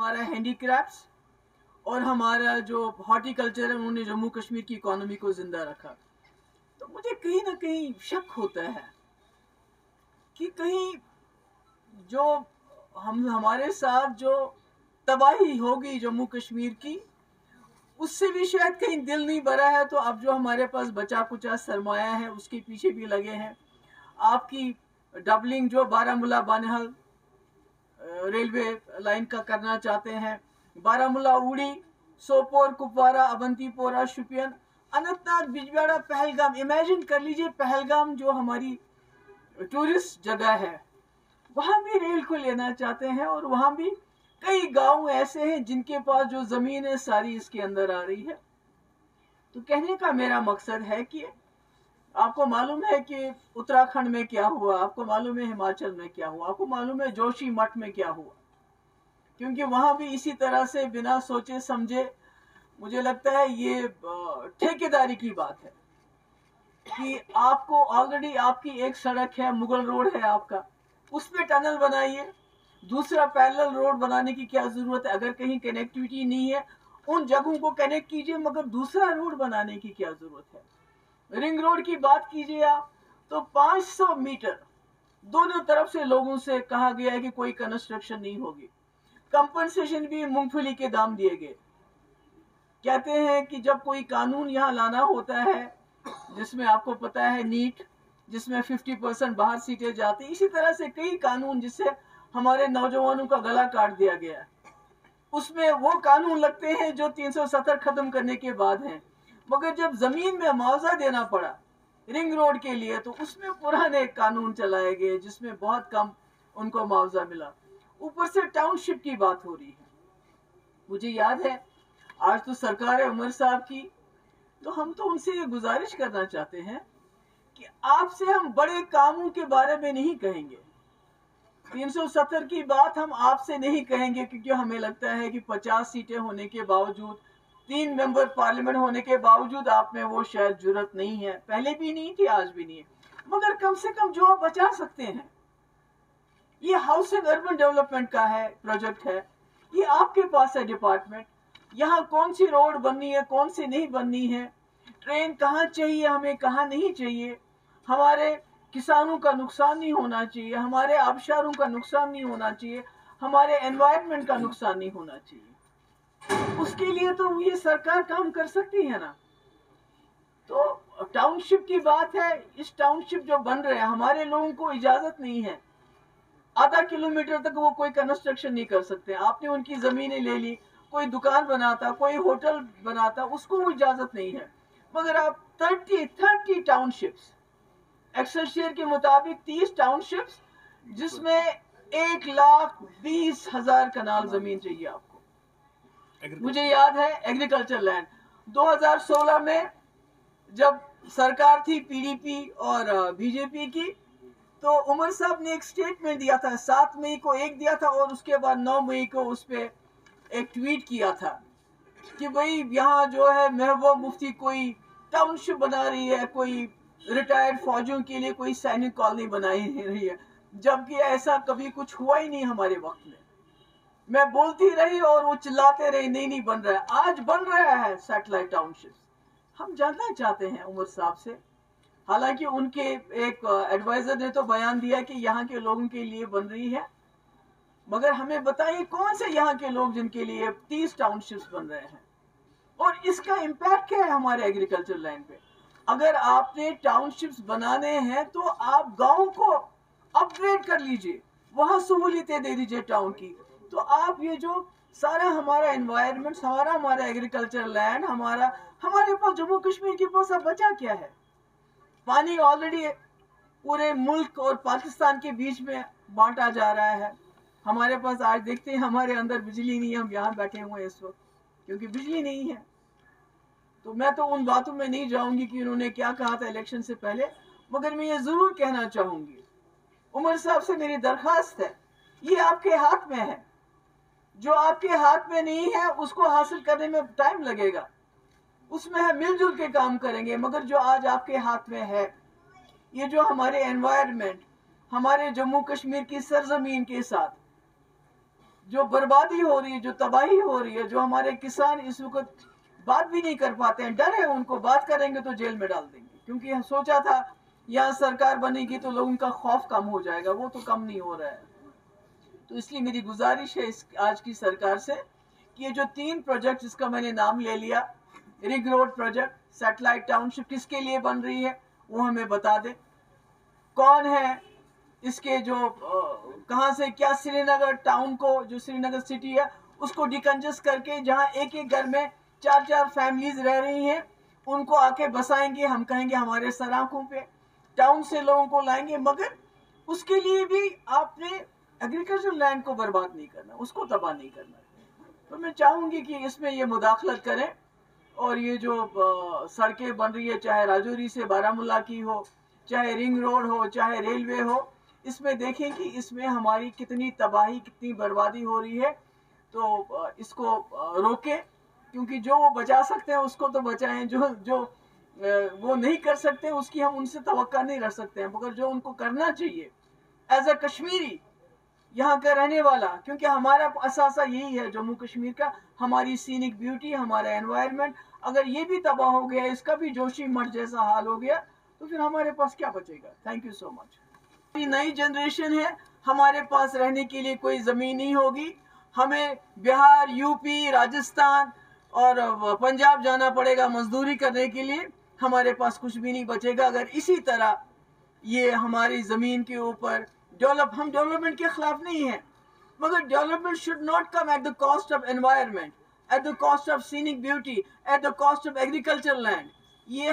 हमारा हैंडीक्राफ्ट्स और हमारा जो हॉर्टिकल्चर है, उन्होंने जम्मू कश्मीर की इकोनॉमी को जिंदा रखा। तो मुझे कहीं ना कहीं शक होता है कि कहीं जो हमारे साथ जो तबाही होगी जम्मू कश्मीर की, उससे भी शायद कहीं दिल नहीं भरा है। तो अब जो हमारे पास बचा कुचा सरमाया है उसके पीछे भी लगे हैं। आपकी डबलिंग जो बारामूला बानिहाल रेलवे लाइन का करना चाहते हैं, बारामूला उड़ी, सोपोर, कुपवारा, अवंतीपोरा, शुपियन, अनंतनाग, बिजबिहाड़ा, पहलगाम। इमेजिन कर लीजिए पहलगाम जो हमारी टूरिस्ट जगह है, वहां भी रेल को लेना चाहते हैं। और वहां भी कई गांव ऐसे हैं जिनके पास जो जमीन है सारी इसके अंदर आ रही है। तो कहने का मेरा मकसद है कि आपको मालूम है कि उत्तराखंड में क्या हुआ, आपको मालूम है हिमाचल में क्या हुआ, आपको मालूम है जोशी मठ में क्या हुआ, क्योंकि वहां भी इसी तरह से बिना सोचे समझे, मुझे लगता है ये ठेकेदारी की बात है कि आपको ऑलरेडी आपकी एक सड़क है, मुगल रोड है आपका, उस पे टनल बनाइए। दूसरा पैरेलल रोड बनाने की क्या जरूरत है? अगर कहीं कनेक्टिविटी नहीं है उन जगहों को कनेक्ट कीजिए, मगर दूसरा रोड बनाने की क्या जरूरत है? रिंग रोड की बात कीजिए आप, तो 500 मीटर दोनों तरफ से लोगों से कहा गया है कि कोई कंस्ट्रक्शन नहीं होगी। कंपनसेशन भी मूंगफली के दाम दिए गए। कहते हैं कि जब कोई कानून यहाँ लाना होता है, जिसमें आपको पता है नीट, जिसमें 50% बाहर सीटें जाती, इसी तरह से कई कानून जिससे हमारे नौजवानों का गला काट दिया गया है, उसमें वो कानून लगते हैं जो 370 खत्म करने के बाद हैं। मगर जब जमीन में मुआवजा देना पड़ा रिंग रोड के लिए, तो उसमें पुराने कानून चलाए गए जिसमें बहुत कम उनको मुआवजा मिला। ऊपर से टाउनशिप की बात हो रही है। मुझे याद है आज तो सरकार है उमर साहब की, तो हम तो उनसे ये गुजारिश करना चाहते हैं कि आपसे हम बड़े कामों के बारे में नहीं कहेंगे। 370 की बात हम आपसे नहीं कहेंगे, क्योंकि हमें लगता है कि 50 सीटें होने के बावजूद, 3 मेंबर पार्लियामेंट होने के बावजूद आप में वो शायद जरूरत नहीं है, पहले भी नहीं थी, आज भी नहीं है। मगर कम से कम जो आप बचा सकते हैं, ये हाउसिंग अर्बन डेवलपमेंट का है, प्रोजेक्ट है, ये आपके पास है डिपार्टमेंट। यहाँ कौन सी रोड बननी है, कौन सी नहीं बननी है, ट्रेन कहाँ चाहिए हमें, कहाँ नहीं चाहिए, हमारे किसानों का नुकसान नहीं होना चाहिए, हमारे आबशारों का नुकसान नहीं होना चाहिए, हमारे एनवायरनमेंट का नुकसान नहीं होना चाहिए। उसके लिए तो ये सरकार काम कर सकती है ना। तो टाउनशिप की बात है, इस टाउनशिप जो बन रहे हैं, हमारे लोगों को इजाजत नहीं है, आधा किलोमीटर तक वो कोई कंस्ट्रक्शन नहीं कर सकते। आपने उनकी जमीनें ले ली, कोई दुकान बनाता, कोई होटल बनाता, उसको वो इजाजत नहीं है। मगर आप 30 टाउनशिप्स, एक्सेलसियर के मुताबिक 30 टाउनशिप्स, जिसमें 1,20,000 कनाल जमीन चाहिए आपको। मुझे याद है एग्रीकल्चर लैंड 2016 में जब सरकार थी पीडीपी और बीजेपी की, तो उमर साहब ने एक स्टेटमेंट दिया था, 7 मई को एक दिया था और उसके बाद 9 मई को उस पर एक ट्वीट किया था कि भाई यहाँ जो है महबूबा मुफ्ती कोई टाउनशिप बना रही है, कोई रिटायर्ड फौजियों के लिए कोई सैनिक कॉलोनी बनाई रही है, जबकि ऐसा कभी कुछ हुआ ही नहीं हमारे वक्त में। मैं बोलती रही और वो चिल्लाते रहे, नहीं बन रहा है। आज बन रहा है सैटेलाइट टाउनशिप। हम जानना चाहते हैं उमर साहब से, हालांकि उनके एक एडवाइजर ने तो बयान दिया कि यहाँ के लोगों के लिए बन रही है, मगर हमें बताइए कौन से यहाँ के लोग जिनके लिए 30 टाउनशिप्स बन रहे हैं, और इसका इम्पैक्ट क्या है हमारे एग्रीकल्चर लैंड पे। अगर आपने टाउनशिप्स बनाने हैं तो आप गांव को अपग्रेड कर लीजिए, वहां सहूलियतें दे दीजिए टाउन की। तो आप ये जो सारा हमारा एनवायरनमेंट, हमारा एग्रीकल्चर लैंड, हमारे पास जम्मू कश्मीर के पास अब बचा क्या है? पानी ऑलरेडी पूरे मुल्क और पाकिस्तान के बीच में बांटा जा रहा है। हमारे पास आज देखते हैं हमारे अंदर बिजली नहीं है, हम यहाँ बैठे हुए हैं इस वक्त क्योंकि बिजली नहीं है। तो मैं तो उन बातों में नहीं जाऊंगी कि उन्होंने क्या कहा था इलेक्शन से पहले, मगर मैं ये जरूर कहना चाहूंगी, उमर साहब से मेरी दरखास्त है, ये आपके हाथ में है। जो आपके हाथ में नहीं है उसको हासिल करने में टाइम लगेगा, उसमें हम मिलजुल के काम करेंगे। मगर जो आज आपके हाथ में है, ये जो हमारे एनवायरनमेंट, हमारे जम्मू कश्मीर की सरजमीन के साथ جو بربادی ہو رہی ہے، جو تباہی ہو رہی ہے، جو ہمارے کسان اس وقت بات بھی نہیں کر پاتے ہیں، ڈر ہے ان کو، بات کریں گے تو جیل میں ڈال دیں گے، کیونکہ سوچا تھا یہاں سرکار بنے گی تو لوگوں کا خوف کم ہو جائے گا، وہ تو کم نہیں ہو رہا ہے۔ تو اس لیے میری گزارش ہے آج کی سرکار سے کہ یہ جو 3 پروجیکٹ جس کا میں نے نام لے لیا، ring road project, satellite township کس کے لیے بن رہی ہے وہ ہمیں بتا دے، کون ہے اس کے جو کہاں سے کیا، سری نگر ٹاؤن کو، جو سری نگر سٹی ہے اس کو ڈیکنجسٹ کر کے جہاں ایک ایک گھر میں 4 فیملیز رہ رہی ہیں ان کو آ کے بسائیں گے، ہم کہیں گے ہمارے سر آنکھوں پہ، ٹاؤن سے لوگوں کو لائیں گے، مگر اس کے لیے بھی آپ نے ایگریکلچر لینڈ کو برباد نہیں کرنا، اس کو تباہ نہیں کرنا۔ تو میں چاہوں گی کہ اس میں یہ مداخلت کریں، اور یہ جو سڑکیں بن رہی ہے، چاہے راجوری سے بارہمولہ کی ہو، چاہے رنگ روڈ ہو، چاہے ریلوے ہو، اس میں دیکھیں کہ اس میں ہماری کتنی تباہی، کتنی بربادی ہو رہی ہے، تو اس کو روکیں، کیونکہ جو وہ بچا سکتے ہیں اس کو تو بچائیں، جو وہ نہیں کر سکتے اس کی ہم ان سے توقع نہیں رکھ سکتے ہیں، مگر جو ان کو کرنا چاہیے ایز اے کشمیری، یہاں کا رہنے والا، کیونکہ ہمارا اثاثہ یہی ہے جموں کشمیر کا، ہماری سینک بیوٹی، ہمارا انوائرمنٹ، اگر یہ بھی تباہ ہو گیا، اس کا بھی جوشی مٹھ جیسا حال ہو گیا تو پھر ہمارے پاس کیا بچے گا۔ تھینک یو سو مچ۔ نئی جنریشن ہے، ہمارے پاس رہنے کے لیے کوئی زمین نہیں ہوگی، ہمیں بہار، یو پی، راجستھان اور پنجاب جانا پڑے گا مزدوری کرنے کے لیے، ہمارے پاس کچھ بھی نہیں بچے گا اگر اسی طرح یہ ہماری زمین کے اوپر ہم ڈیولپمنٹ کے خلاف نہیں ہیں، مگر development should not come at the cost of environment, at the cost of scenic beauty, at the cost of agriculture land. یہ